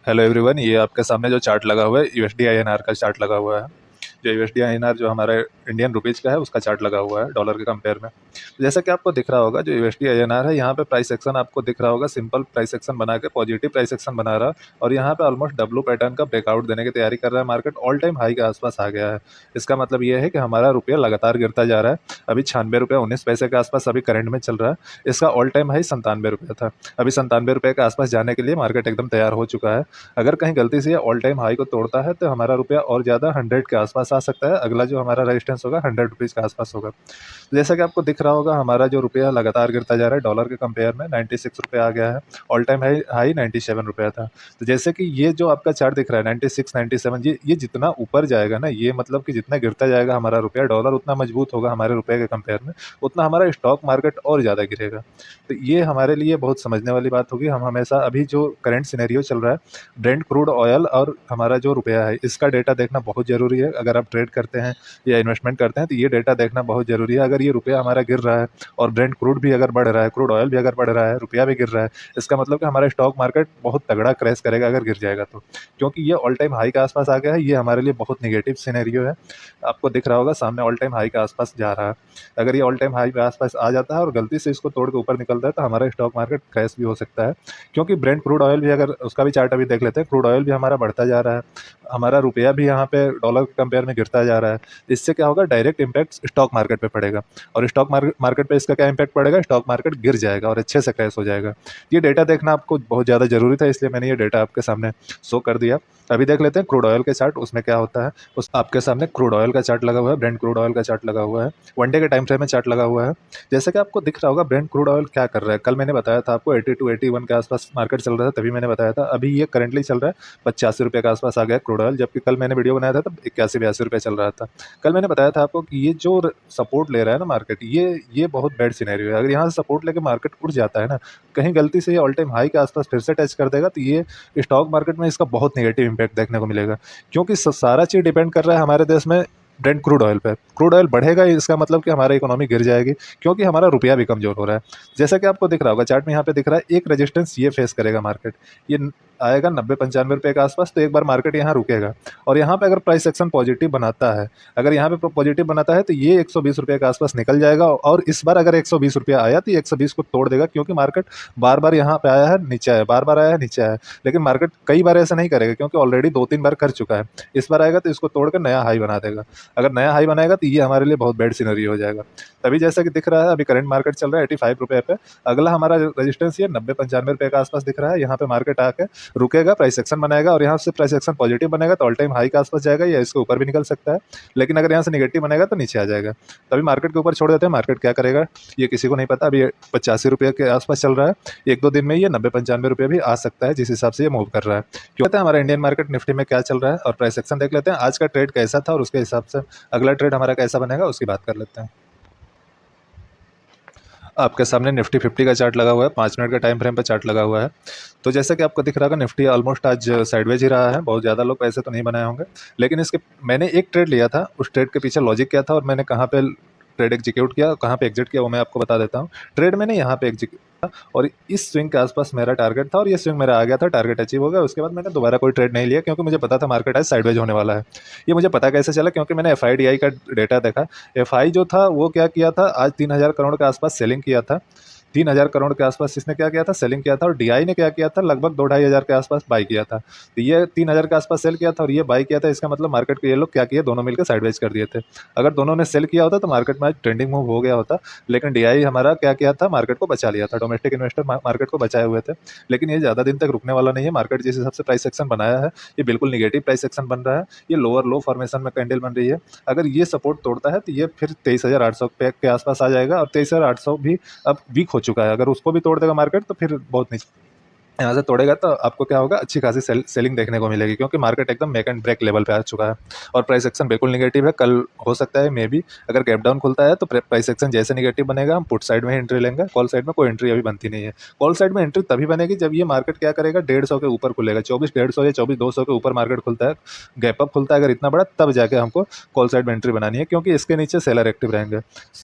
Hello everyone, ये आपके सामने जो चार्ट लगा हुआ है यूएसडी आईएनआर का चार्ट लगा हुआ है। जो यूएसडी आईएनआर जो हमारे इंडियन रुपीज़ का है उसका चार्ट लगा हुआ है डॉलर के कंपेयर में। तो जैसा कि आपको दिख रहा होगा, जो यूएसडी आईएनआर है यहाँ पे प्राइस एक्शन आपको दिख रहा होगा, सिंपल प्राइस एक्शन बना के पॉजिटिव प्राइस एक्शन बना रहा है। और यहाँ पे ऑलमोस्ट डब्लू पैटर्न का ब्रेकआउट देने की तैयारी कर रहा है। मार्केट ऑल टाइम हाई के आसपास आ गया है। इसका मतलब ये है कि हमारा रुपया लगातार गिरता जा रहा है। अभी 96 रुपये 19 पैसे के आसपास अभी करंट में चल रहा है। इसका ऑल टाइम हाई 97 रुपये था। अभी 97 रुपये के आसपास जाने के लिए मार्केट एकदम तैयार हो चुका है। अगर कहीं गलती से ये ऑल टाइम हाई को तोड़ता है तो हमारा रुपया और ज़्यादा 100 के आसपास आ सकता है। अगला जो हमारा रेजिस्टेंस होगा 100 रुपीज़ के आसपास होगा। जैसा कि आपको दिख रहा होगा, हमारा जो रुपया लगातार गिरता जा रहा है डॉलर के कंपेयर में 96 रुपये आ गया है। ऑल टाइम हाई हाई 97 रुपया था। तो जैसे कि ये जो आपका चार्ट दिख रहा है 96 97, ये जितना ऊपर जाएगा ना, ये मतलब कि जितना गिरता जाएगा हमारा रुपया, डॉलर उतना मजबूत होगा हमारे रुपये के कंपेयर में, उतना हमारा स्टॉक मार्केट और ज़्यादा गिरेगा। तो ये हमारे लिए बहुत समझने वाली बात होगी। हम हमेशा अभी जो करंट सिनेरियो चल रहा है, ब्रेंट क्रूड ऑयल और हमारा जो रुपया है, इसका डेटा देखना बहुत ज़रूरी है। अगर आप ट्रेड करते हैं या इन्वेस्टमेंट करते हैं तो ये डेटा देखना बहुत ज़रूरी है। अगर ये रुपया हमारा गिर रहा है और ब्रेंट क्रूड भी अगर बढ़ रहा है, क्रूड ऑयल भी अगर बढ़ रहा है, रुपया भी गिर रहा है, इसका मतलब कि हमारा स्टॉक मार्केट बहुत तगड़ा क्रैश करेगा अगर गिर जाएगा तो। क्योंकि ये ऑल टाइम हाई के आसपास आ गया है। ये हमारे लिए बहुत निगेटिव सिनेरियो है। आपको दिख रहा होगा सामने ऑल टाइम हाई के आसपास जा रहा है। अगर ये ऑल टाइम हाई के आसपास आ जाता है और गलती से इसको तोड़ के ऊपर निकलता है तो हमारा स्टॉक मार्केट क्रैश भी हो सकता है। क्योंकि ब्रेंट क्रूड ऑयल भी, अगर उसका भी चार्ट अभी देख लेते हैं, क्रूड ऑयल भी हमारा बढ़ता जा रहा है। हमारा रुपया भी यहाँ पे डॉलर के कंपेयर में गिरता जा रहा है। इससे क्या होगा, डायरेक्ट इम्पैक्ट स्टॉक मार्केट पे पड़ेगा। और स्टॉक मार्केट पे इसका क्या इम्पैक्ट पड़ेगा, स्टॉक मार्केट गिर जाएगा और अच्छे से क्रैश हो जाएगा। ये डेटा देखना आपको बहुत ज़्यादा ज़रूरी था, इसलिए मैंने ये डेटा आपके सामने शो कर दिया। अभी देख लेते हैं क्रूड ऑयल के चार्ट, उसमें क्या होता है। उस आपके सामने क्रूड ऑयल का चार्ट लगा हुआ है, ब्रेंट क्रूड ऑयल का चार्ट लगा हुआ है, वन डे के टाइम फ्रेम में चार्ट लगा हुआ है। जैसे कि आपको दिख रहा होगा, ब्रेंट क्रूड ऑयल क्या कर रहा है। कल मैंने बताया था आपको 82 81 के आसपास मार्केट चल रहा था, तभी मैंने बताया था। अभी ये करंटली चल रहा है 85 रुपये के आसपास आ गया क्रूड ऑयल, जबकि कल मैंने वीडियो बनाया था तब 81 82 रुपये चल रहा था। कल मैंने बताया था आपको कि ये जो सपोर्ट ले रहा है ना मार्केट, ये बहुत बैड सिनेरियो है। अगर यहाँ से सपोर्ट लेके मार्केट उठ जाता है ना, कहीं गलती से ये ऑल टाइम हाई के आसपास फिर से टच कर देगा, तो ये स्टॉक मार्केट में इसका बहुत नेगेटिव इंपैक्ट देखने को मिलेगा। क्योंकि सारा चीज़ डिपेंड कर रहा है हमारे देश में ब्रेंट क्रूड ऑयल पे। क्रूड ऑयल बढ़ेगा, इसका मतलब कि हमारा इकोनॉमी गिर जाएगी, क्योंकि हमारा रुपया भी कमज़ोर हो रहा है। जैसा कि आपको दिख रहा होगा चार्ट में, यहाँ पे दिख रहा है एक रेजिस्टेंस ये फेस करेगा मार्केट। ये आएगा 90 95 रुपये के आसपास, तो एक बार मार्केट यहाँ रुकेगा। और यहाँ पे अगर प्राइस एक्शन पॉजिटिव बनाता है, अगर यहाँ पे पॉजिटिव बनाता है तो ये 120 रुपये के आसपास निकल जाएगा। और इस बार अगर 120 रुपया आया तो ये 120 को तोड़ देगा, क्योंकि मार्केट बार बार यहाँ पे आया है, नीचे आया, बार बार आया है, नीचे आया। लेकिन मार्केट कई बार ऐसा नहीं करेगा, क्योंकि ऑलरेडी 2 3 बार कर चुका है। इस बार आएगा तो इसको तोड़कर नया हाई बना देगा। अगर नया हाई बनाएगा तो ये हमारे लिए बहुत बैड सिनेरियो हो जाएगा। तभी जैसा कि दिख रहा है, अभी करंट मार्केट चल रहा है 85 रुपये पे। अगला हमारा रेजिस्टेंस ये 90 95 रुपये के आसपास दिख रहा है। यहाँ पे मार्केट आके रुकेगा, प्राइस एक्शन बनाएगा, और यहाँ से प्राइस एक्शन पॉजिटिव बनेगा तो ऑल टाइम हाई के आसपास जाएगा या इसके ऊपर भी निकल सकता है। लेकिन अगर यहाँ से निगेटिव बनेगा तो नीचे आ जाएगा। तभी मार्केट के ऊपर छोड़ देते हैं। मार्केट क्या करेगा ये किसी को नहीं पता। अभी 85 रुपये के आसपास चल रहा है। 1 2 दिन में ये 90 95 रुपये भी आ सकता है, जिस हिसाब से ये मूव कर रहा है। क्यों कहते हैं हमारा इंडियन मार्केट निफ्टी में क्या चल रहा है, और प्राइस एक्शन देख लेते हैं आज का ट्रेड कैसा था, और उसके हिसाब से अगला ट्रेड हमारा कैसा बनेगा उसकी बात कर लेते हैं। आपके सामने निफ्टी 50 का चार्ट लगा हुआ है, 5 मिनट का टाइम फ्रेम पे चार्ट लगा हुआ है। तो जैसा कि आपको दिख रहा होगा, निफ्टी ऑलमोस्ट आज साइडवेज ही रहा है। बहुत ज़्यादा लोग पैसे तो नहीं बनाए होंगे, लेकिन इसके मैंने एक ट्रेड लिया था। उस ट्रेड के पीछे लॉजिक क्या था और मैंने कहाँ पे ट्रेड एग्जीक्यूट किया, कहाँ पे एग्जिट किया, वो मैं आपको बता देता हूँ। ट्रेड मैंने यहाँ पे एग्जीक्यूट था और इस स्विंग के आसपास मेरा टारगेट था, और ये स्विंग मेरा आ गया था, टारगेट अचीव हो गया। उसके बाद मैंने दोबारा कोई ट्रेड नहीं लिया, क्योंकि मुझे पता था मार्केट आज साइडवेज होने वाला है। ये मुझे पता कैसे चला, क्योंकि मैंने FIDI का डेटा देखा। FI जो था वो क्या किया था, आज 3000 करोड़ के आसपास सेलिंग किया था। 3000 करोड़ के आसपास इसने क्या किया था, सेलिंग किया था। और DI ने क्या किया था, लगभग 2 ढाई हज़ार के आसपास बाई किया था। तो ये 3000 के आसपास सेल किया था और ये बाई किया था। इसका मतलब मार्केट को ये लोग क्या किए, दोनों मिलकर साइडवेज कर दिए थे। अगर दोनों ने सेल किया होता तो मार्केट में आज ट्रेंडिंग मूव हो गया होता। लेकिन DI हमारा क्या किया था, मार्केट को बचा लिया था। डोमेस्टिक इन्वेस्टर मार्केट को बचाए हुए थे। लेकिन ये ज़्यादा दिन तक रुकने वाला नहीं है। मार्केट जिस हिसाब से प्राइस एक्शन बनाया है, ये बिल्कुल निगेटिव प्राइस एक्शन बन रहा है। ये लोअर लो फॉर्मेशन में कैंडल बन रही है। अगर ये सपोर्ट तोड़ता है तो ये फिर 23,800 के आसपास आ जाएगा, और 23,800 भी अब वीक हो चुका है। अगर उसको भी तोड़ देगा मार्केट तो फिर बहुत नीचे यहाँ से तोड़ेगा, तो आपको क्या होगा, अच्छी खासी सेलिंग देखने को मिलेगी, क्योंकि मार्केट एकदम मेक एंड ब्रेक लेवल पे आ चुका है। और प्राइस एक्शन बिल्कुल निगेटिव है। कल हो सकता है मे बी अगर गैप डाउन खुलता है तो प्राइस एक्शन जैसे निगेटिव बनेगा, हम पुट साइड में एंट्री लेंगे। कॉल साइड में कोई एंट्री अभी बनती नहीं है। कॉल साइड में एंट्री तभी बनेगी जब ये मार्केट क्या करेगा, 150 के ऊपर खुलेगा। 24,150 या 24,200 के ऊपर मार्केट खुलता है, गैप अप खुलता है अगर इतना बड़ा, तब जाके हमको कॉल साइड में एंट्री बनानी है, क्योंकि इसके नीचे सेलर एक्टिव रहेंगे।